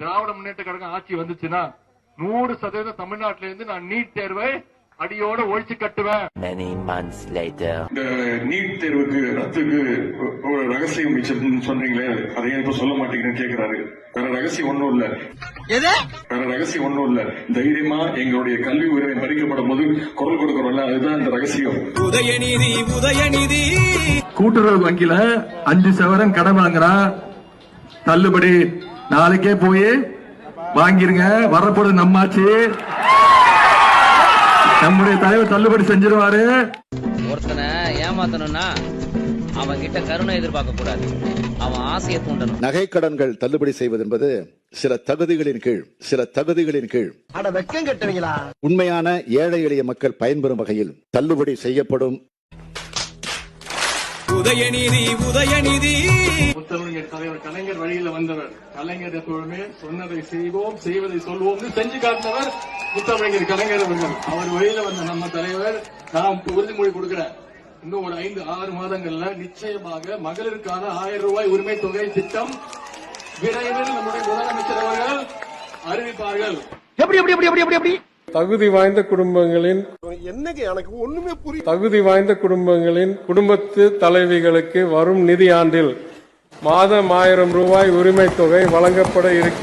திராவிட முன்னேற்ற கழகம் ஆட்சி வந்துச்சுன்னா 100% தமிழ்நாட்டில இருந்து நான் நீட் தேர்வை அடியோட ஒழிச்சு கட்டுவேன். Many months later. இந்த நீட் தேர்வுக்கு ரத்துக்கு ஒரு ரகசியம் சொன்னீங்களே, அதை இப்ப சொல்ல மாட்டேங்கிறேன்னு கேட்கிறாரு. வேற ரகசியம் ஒண்ணும் இல்ல. தைரியமா எங்களுடைய கல்வி உரிமை பறிக்கப்படும் போது குரல் கொடுக்கிறோம்ல, அதுதான் இந்த ரகசியம். உதயநிதி கூட்டுறவு வங்கியில 5 சவரன் கடன் வாங்குறா, தள்ளுபடி நாளைக்கே போய் வாங்கிருங்க, வரப்போறது நம்மாச்சு, நம்முடைய தலைவர் தள்ளுபடி செஞ்சிருவாரு. ஒருத்தனை ஏமாத்தணும்னா அவன் கிட்ட கருணை எதிர்பார்க்க கூடாது, அவன் ஆசையை தூண்டணும். நகை கடன்கள் தள்ளுபடி செய்வது என்பது சில தகுதிகளின் கீழ் உண்மையான ஏழை எளிய மக்கள் பயன்பெறும் வகையில் தள்ளுபடி செய்யப்படும். உதயநிதி முத்தமிழர் தலைவர் கலைஞர் வழியில வந்தவர். கலைஞர் எப்பொழுதுமே சொன்னதை செய்வோம், செய்வதை சொல்வோம் செஞ்சு காட்டினவர் முத்தமிழர் கலைஞர் அவர்கள். அவர் வழியில வந்த நம்ம தலைவர் நான் உறுதிமொழி கொடுக்கிறேன், இன்னும் ஒரு 5-6 மாதங்கள்ல நிச்சயமாக மகளிருக்கான 1000 ரூபாய் உரிமை தொகை திட்டம் விரைவில் நம்முடைய முதலமைச்சர் அவர்கள் அறிவிப்பார்கள். தகுதி வாய்ந்த குடும்பங்களின் குடும்பத்து தலைவிகளுக்கு வரும் நிதி ஆண்டில் மாதம் 1000 ரூபாய் உரிமை தொகை வழங்கப்பட இருக்கிறது.